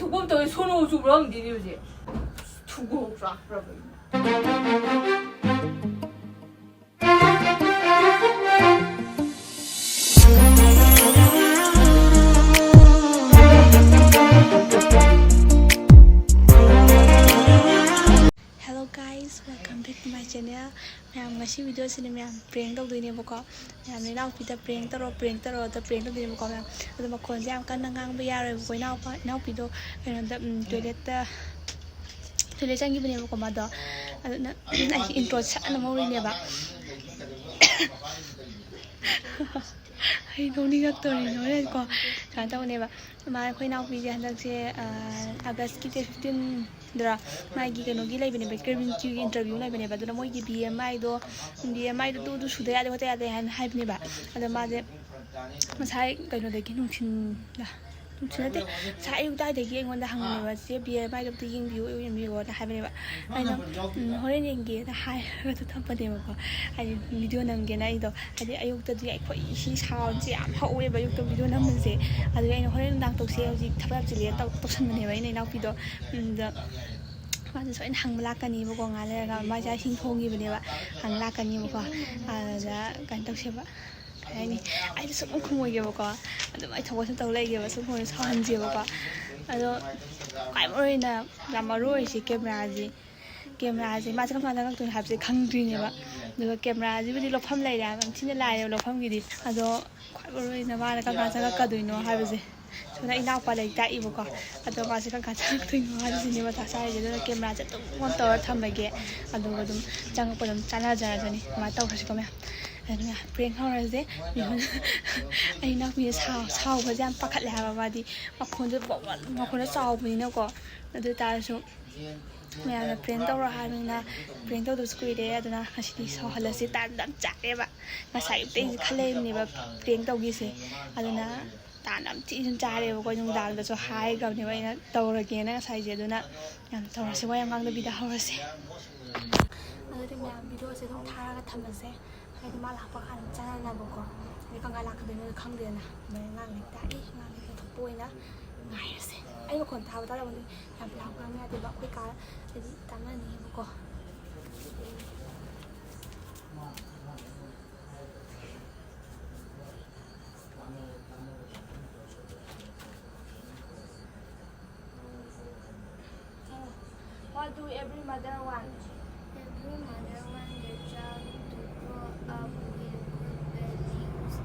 두꺼운 떡에 손으로 주부라면 되지 요새 두꺼워 쫙 Hello guys, welcome back to my channel. Ma'am, ngasi video sini ma'am prank tau doi ne bako. Ma'am ni nau pita prank taro da prank tau doi ne bako ma'am. Ado makon jam kan nangang bayar bako nau pido kena da toilet changi bane bako ma do. Ado na intro sa na mau ni ba. Ai nong ni gak to ni no le ko. Kan tau ne ba. Ma khoi nau pi je handak se August ki 15 dra magi kanogi lai bane curving q interview lai bane ba dona moi gi BMI do du suda ya de hota ya de han hai bane ba ada ma je masai kano de ki nungchin la nungchin de sai yu dai de gi ngon da hang ne ba je BMI do ying view yu mi go da hai bane ba ai no hore ne gi da hai ga to tham bane ba ko ai video nam ge na i do ai ayuk ta di ai khoi si sound ji am hau we ba yuk to video nam se adu ai no hore dang to se ji thap ji le to san bane ba ai nau pi do da 맞아, 저희는 항락가니 보고 가래가 맞아 신통이 보내봐 항락가니 보고 아자 간떡셔봐 아니 아이 좀 공부해 보고 아주 많이 저거 좀 떠올리게 봐 손으로 사한지 보고 아주 아이머리나 라마로이시 카메라지 맞아 감사하다 또 합지 강드리네 봐 누가 카메라지 우리 로팜 라이라 진짜 라이요 로팜기디 아주 아이머리나 말가 감사가 가도이노 하버지 저나 이나 빨리 다 입고 아도 마시 간 같이 또 하지 니마 다 사이제 저 카메라 저 원터 탐베게 아도 좀 장고 좀 짜나자라더니 마 떠가시 거면 아니야 프랭크 하라세 아이나 미 사오 버지 안 빠칼래 하바 마디 막콘도 막콘도 사오 보이노고 아도 다서 मैंने print तौर हामिना print तौर school अदना हसीदी सहलसे तान चारेबा ngасai te khaleimniba print तौगिसे अदना तानम चिन चारेबा को नुंदाल दसो high Gabne बाइना तौरगे ना ngасai je aduna yam तौरसे वा yam ngangda bida hawrase अदि मैम वीडियो से दम थारागा थमसे हाइदि मा लापा खान चाना बको नि कंगा लाखदनो खंगदेना मै ngang lik ta i ngang lik thpoina ngairase ai kon thaba ta bani yam lau ka me ati ba khoi ka adi tamani bako What do every mother want? Every mother wants their child to grow up with good values.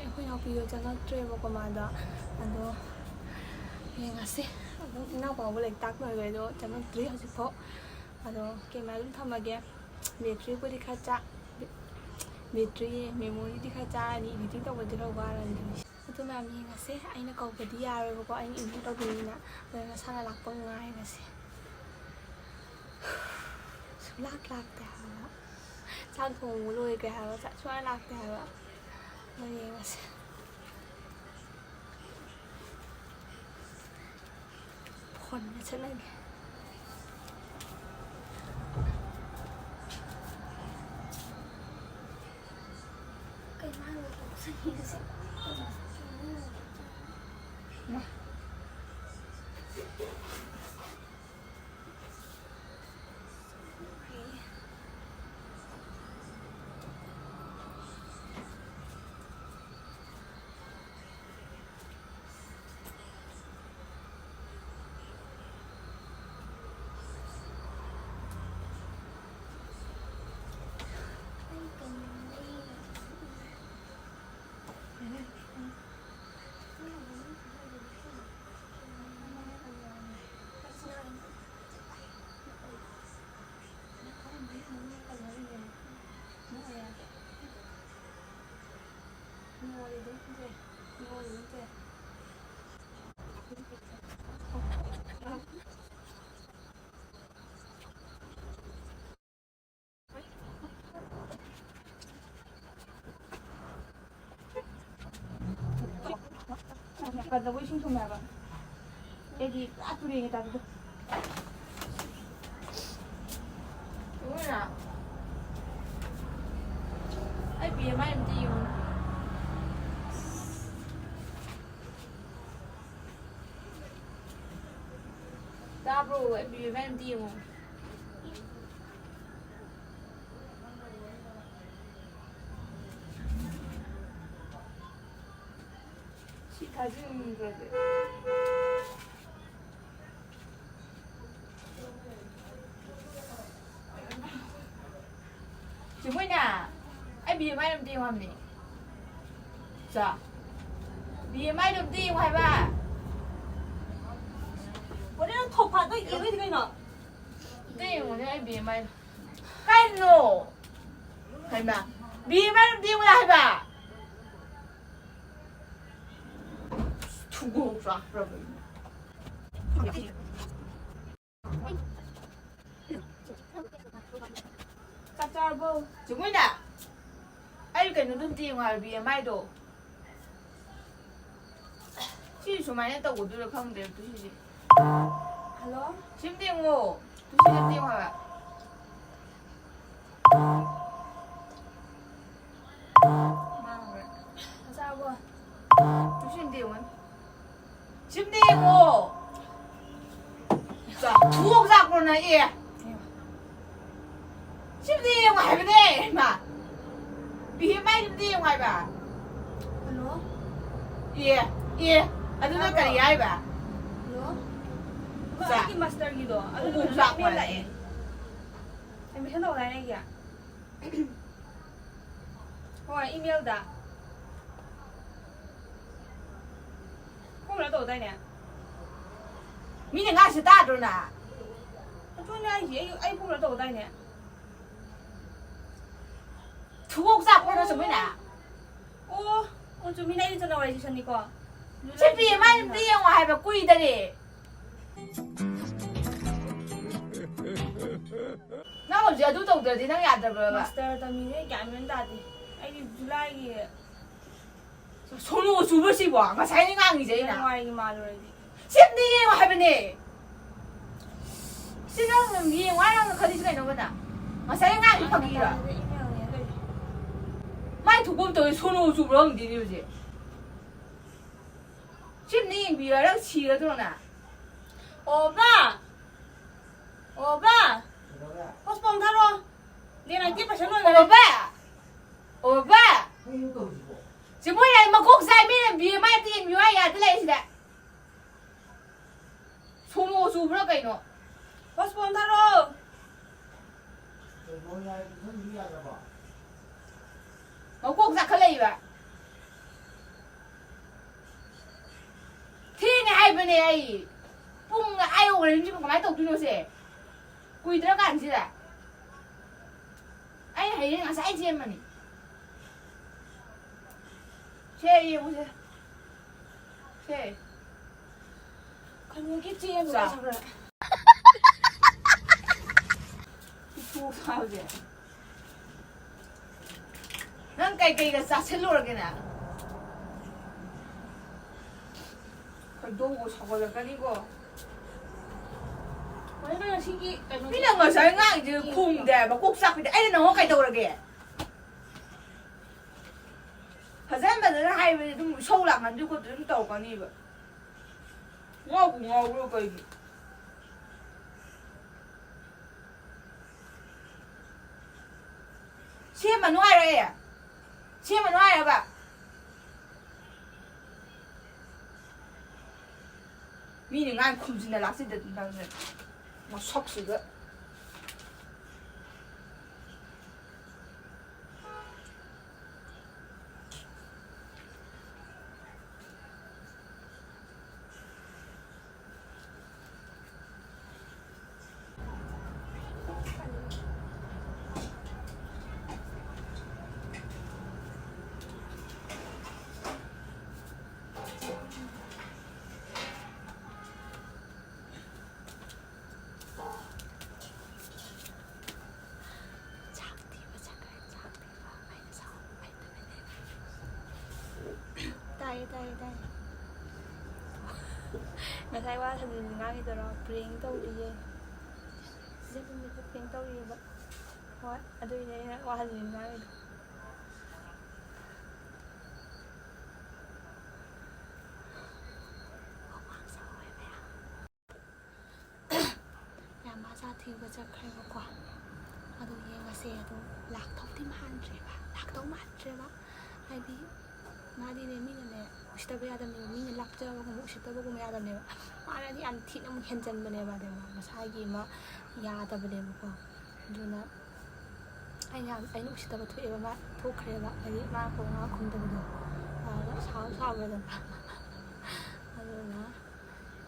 Aku yang video jangan try bako mada, ado yang asih, ado ina bawa boleh tak boleh do jangan try hasil po, ado kamera tu thama gaya, battery pun dikaca, battery memori dikaca ni editing tu boleh terlalu garan ni. Itu memang yang asih, aina kau beri arah bako aina ini tu beri na, dan sana lak pengai asih, lak dah, jangan kau mulai kaya, cuma lak dah. Ini mas. Pohon macam lagi. Kayak mana tuh sih? Nah. 가자고 신청 해봐. 애기 아뚜리에 따르고. 뭐야? ai bìa mai làm gì mà ra bro ai bìa mai làm gì mà chị thấy gì rồi chị mới nè ai bìa mai làm gì mà nè dạ bìa mai làm gì mà ba 원래는 더 봐도 이게 왜 되나? đi mà ai bìa mai cái nổ hay mà bìa mai làm gì mà hay ba 두고 쫙 그러고 짭짤보. 정민아 ai cái nó đun tiền ngoài bìa mai đồ chị số máy tàu của tôi được không để tôi gì Hello? sim tiền ngô tôi xin tiền ngoài 짭짤보. tôi xin tiền mà sim tiền ngô 자 두억 잡고는 예 sim tiền ngoài bên đây mà bìa mai sim tiền ngoài bà Hello? 예 예 아주나 까리 아이 봐 Hello? Dạ. Cái master gì đó. cũng giặc vậy Em biết đâu này này kìa. Hỏi email đã. Không là tổ tay nè. mình ngã sẽ ta rồi nè Tôi nói gì anh không là tổ tay nè. 두억 잡고는 좀 뭐냐 Ô, ô chúng mình đây đi cho nào đây chứ đi qua. sim tiền mai sim tiền ngoài bà quy đây đi nó còn giờ tôi tổng được thì nó gạt được rồi bà Master tao mình ấy cảm ơn ta đi. Anh đi July kìa. 손으로 두 번씩 와. 가 사이는 강이지 나. ngoài cái mà rồi đi. 심리 하면은 시간은 위에 와라는 거리 시간이 너무나. 아 사이는 강이 파기라. Email này đây. 많이 두고 또 손으로 두 번 뒤로지. 심리 위에랑 치가 들어나. 오빠! 오빠! 포스폰 타러! 내가 tiếp phải rồi. 오빠. 지금 뭐야 뭐 꼭사이면 위에 많이 뛰는 위에야 들려있다. 손으로 두 번가 이노. 포스폰 타러! 꼭사 클레이 봐. thiên hai bên này bung ai ô lên chứ không có máy tàu tôi sẽ quỳ tới干gì à anh thấy là sai gì mà nè xe gì không xe xe Còn những cái chi em Dạ. sao rồi? thu sao vậy nó cây cái sao chết luôn cái nào 너무 저거니까 이거 원래는 시기 그냥 거 설마 이제 콩데 막 꼭삭인데 애는 너무 가이 그러게 하자면은 하이면 좀 서울랑 안 주고 좀 떠오거니 이거 뭐하고 그럴 거 이게 시에만 놓아라 해 시에만 놓아라 봐 미는 안 굶진다 락시드 된다는 막 속쓰고 tay tay tay. Ngài qua thằng ngang cái đó prank tao đi về. Sẽ không biết prank tao đi vậy. Thôi, ở đây này qua thằng ngang cái. Nhà mà ra thì có chắc khai vào quả. Ở đây nghe mà xe đó lạc thóc tim han rồi ba, lạc thóc mát rồi ba. Hay đi. Ngadi ne mi ne usitaba yadam ne mi ne lakja ba ko usitaba ko yadam ne mara ni an thina mu henjan bane ba de ma sai gi ma yada bane ko duna ai nu usitaba thu eba ma thu khre ba ai ma ko nga khum da do sao sao ba da aduna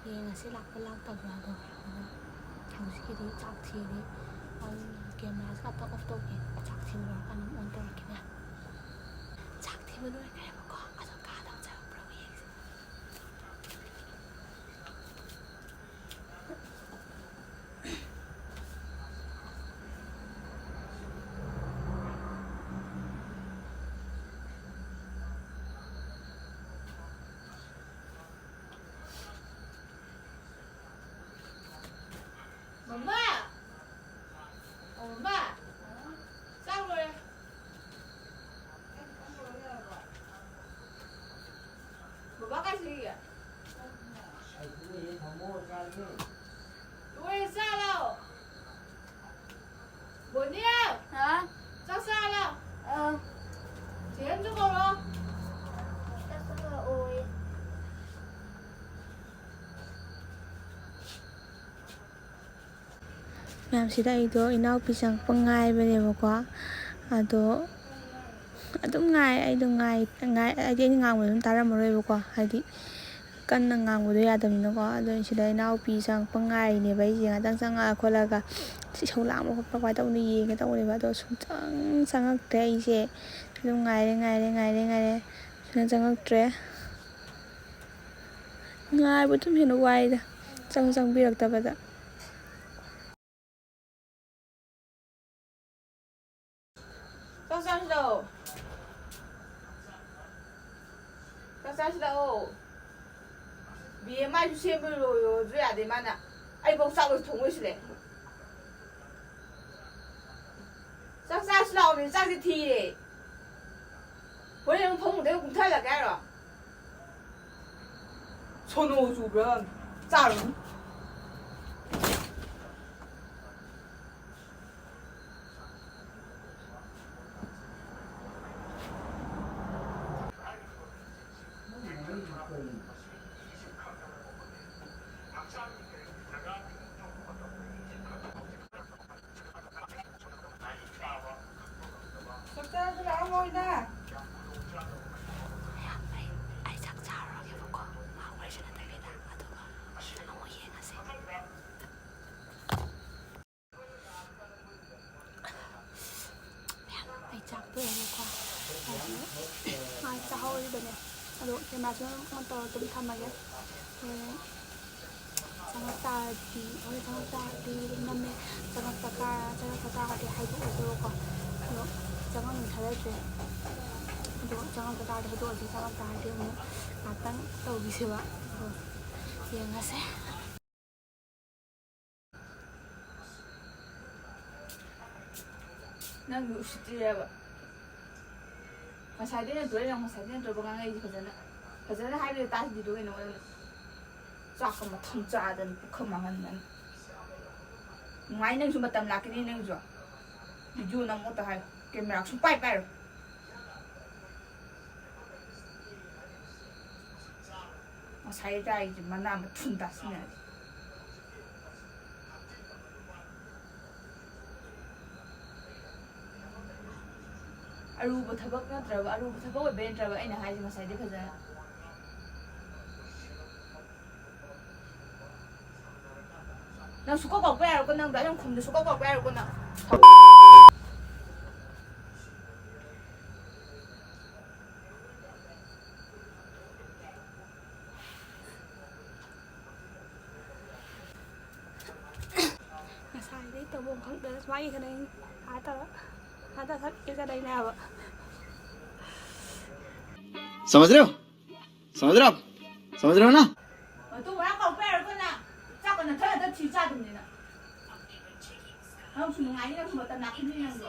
ye nga se lak ba lak ta ba do thang si di chak thi di camera ka ta off to ki chak thi ba kan on to ki na chak thi ba do ka Mama! Mama! Sao rồi? Baba cái gì vậy? Đuổi sao đâu? Buồn đi đâu? Hả? Sao sao đâu? Chị em giúp cô đâu? Chắc là ôi. ꯃꯌꯥꯝꯁꯤꯗ ꯑꯩꯗꯣ ꯏꯅꯥꯎꯄꯤ ꯆꯪꯉꯛꯄ ꯉꯥꯏꯕꯅꯦꯕꯀꯣ ꯑꯗꯣ ꯑꯗꯨꯝ ꯑꯩꯗꯣ ꯍꯥꯏꯗꯤ ꯑꯩꯅ ꯉꯥꯡꯕꯗꯣ ꯑꯗꯨꯝ ꯇꯥꯔꯝꯃꯔꯣꯏꯕꯀꯣ ꯍꯥꯏꯗꯤ ꯀꯟꯅ ꯉꯥꯡꯕꯗꯣ ꯌꯥꯗꯕꯅꯤꯅꯀꯣ ꯑꯗꯣ ꯁꯤꯗ ꯏꯅꯥꯎꯄꯤ ꯆꯪꯉꯛꯄ ꯉꯥꯏꯔꯤꯅꯦꯕ ꯑꯩꯁꯦ ꯉꯥꯛꯇꯪ ꯆꯪꯉꯛꯑ ꯈꯣꯠꯂꯒ ꯏꯁꯧ ꯂꯥꯡꯕ ꯈꯣꯠꯄ ꯀꯃꯥꯏꯅ ꯇꯧꯅ ꯌꯦꯡꯒꯦ ꯇꯧꯕꯅꯦꯕ ꯑꯗꯣ ꯁꯨꯡꯆꯪ ꯆꯪꯉꯛꯇ꯭ꯔꯦ ꯑꯩꯁꯦ ꯑꯗꯨꯝ ꯉꯥꯏꯔꯦ ꯁꯨꯡꯆꯪ ꯆꯪꯉꯛꯇ꯭ꯔꯦ ꯉꯥꯏꯕ ꯑꯗꯨꯝ ꯍꯦꯟꯅ ꯋꯥꯏꯗ ꯆꯪꯕꯤꯔꯛꯇꯕꯗ Sao sao đâu? Sao đâu? Vì mai chú xem rồi rồi à để mà nè. Anh bông sao được thùng với đấy. Sao đâu mình sao thì thi đấy. Với em thùng đấy cũng thấy là cái rồi. 손 오주 그럼 짜루. Sukses lang mo na. 짜하오리더네. 아도 제 마지막 한번 좀 담아게. 장학다디 오늘 장학다디 남매 장학다가 돼 하이도 오고 너 장학은 잘해줘. 너 장학다가 해도 어디 장학다한테 뭐 나땅 또 비세와. 이해하세요? 난 육식집이야. Masayden doi yang masayden doi bang ngai khazana hai le ta di doi no cha ka ma tham cha dan kham mangan nan ngai nang su matam la ki nang jo video nang mo ta hai camera su pai pai masay dai ji mana ma thun da sina aruba thabak natraba aruba thabak we ben traba aina haji masai de khaja na suka ko pa ko nang da yang khum de suka ko pa ko na masai đấy tao buồn không được mấy cái này hả tao thích cái đây nào ạ समझ रहे हो ना तो ꯌꯥꯗꯕꯅꯤꯅ ꯅꯪꯁꯨ ꯅꯨꯡꯉꯥꯏꯅꯤ ꯅꯪꯁꯨ ꯃꯇꯝ ꯂꯥꯛꯈꯤꯅꯤ ꯅꯪꯁꯨ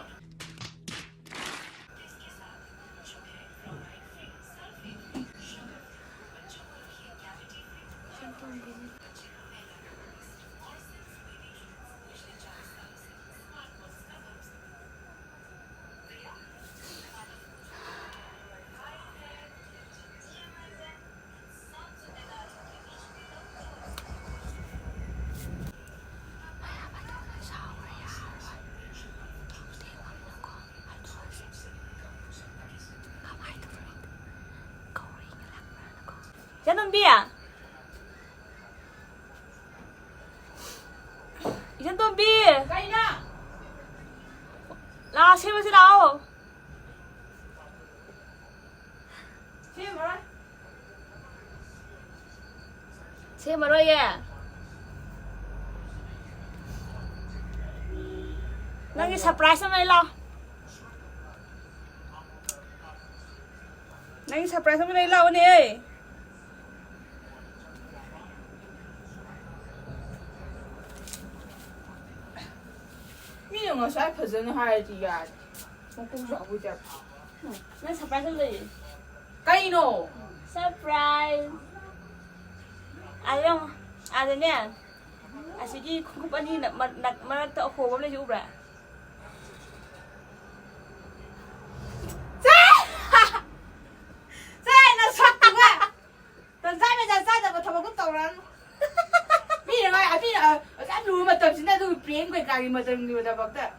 이찬돈비! 이찬돈비! 까이나 나 세면서 나오! 지금 뭐라 세면서 얘! nanti surprise sama lo. Nanti surprise sama lo nih. 미는 거 쌀퍼서는 하야지 야 공부 안 보자 Nanti surprise sama lo. 까이노 Surprise. Ayong, ada nih. Asiki kukup ani nak mana tak aku boleh juga. 나 삭두가 넌 살면서 싸다고 저보고 떠오란 미는 거야 미는 쌀 누우면 또 진짜 너 비행 거야 가기 뭐等你的不的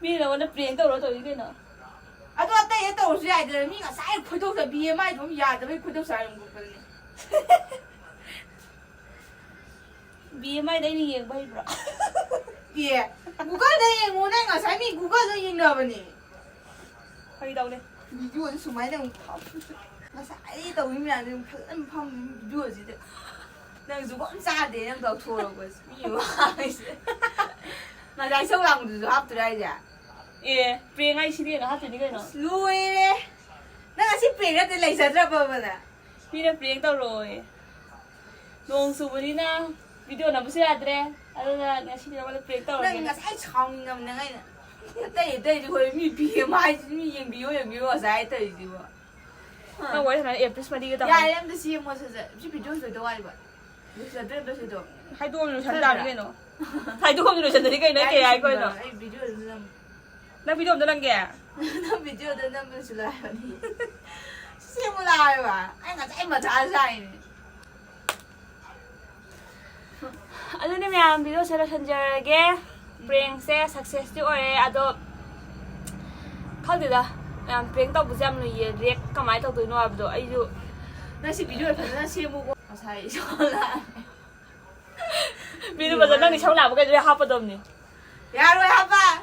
Bây giờ nó biển đâu rồi cái nữa. 아, 또 어때? 얘 또 오셔야 돼. 미가 쌀 구독자 BMI 좀 야들 왜 구독자 하는 거 보니? BMI đấy thì nhiều bay bro. 예. 누가 내 오늘 거 삶이 누가 저 있나 보니? Hơi đâu đây. 이거 수많은 나 쌀이 더 의미하는 편 누워지 돼. 나 누가 엄싸 내는 더 토라고 했어. 미워. 나 잘 성랑도 합들어야지. Ê, biển ngay xí nó hát từ cái nó. 루이래. 내가 싶이 같은 레이서 잡아보나. Đi ra biển đâu rồi. Nông su đi na. Video nào mới ra đấy. Anh là nghe xí nó vào biển đâu rồi. 내가 살 정감 내가 때 거의 미 BMI 미 비워 살 때지 뭐. Nó quay thằng này ép mà đi cái tao. 야, 램도 시험 뭐 서서 비디오 도 알고. 무슨 데도 Hai đôi mình chẳng cái nó. Hai đôi mình chẳng cái nó kìa ai coi nó. 비디오는 Đang video nó đang kìa. 나 비디오도 남는 줄 알아니. 시험을 알아. 아이가 잘못 잘 사이네. Ano na ma'am, video sa Messenger ge. Prank sẽ success chứ ơi, ado. Không được đâu. Ma'am prank tao bukan lu react kamai tao tu no abdo. Ayo. 나 시 비디오에 봤나 시험 보고 사이 전화. Video bây giờ đang đi trong làm cái gì hấp đâm nè. 야, 로 해봐.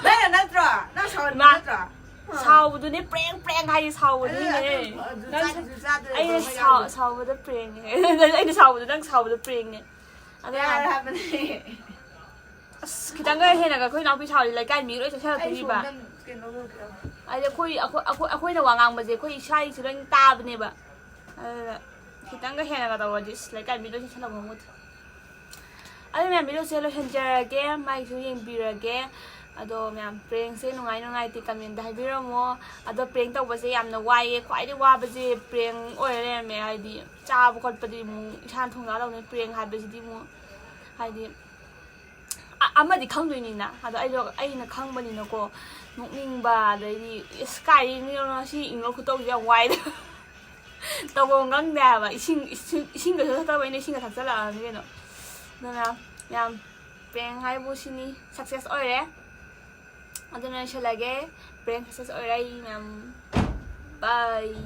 나는 나 들어. 나 서울 나 들어. Sau bữa nay prank hay sau bữa nay nè. Anh sau bữa nay prank nè. Anh sau bữa đang sau bữa nay prank nè. 야, 하면 Kita ngay hay là cái nào bị sau thì lấy cái miếng nữa cho sao cái gì bà. Ai là khôi là hoàng ngang mà gì khôi sai thì đang ta bên này bà. Kita ngay hay là cái đầu gì lấy cái miếng nữa cho sao là ngon một. Ai mà video sẽ là hiện giờ cái mai chú yên bìa cái. Ado ma'am prank se nungai ti comment dai biro mo ado prank tau ba se yamna wai khwai de wa ba je prank oi re me ai di cha bu khot pa di mu chan thong na lo ne prank ha ba di mu ai di ama di khang doi ni na ado ai na khang ba ni na ko nok ning ba dai di sky ni no si ing lo khu tau ya wai de tau bo ngang da ba sing ga ta ba ni sing ga thak sa la ni no na ma'am prank hai bu sini success oi re Ada na siya lagi. Prank sa oray. Bye!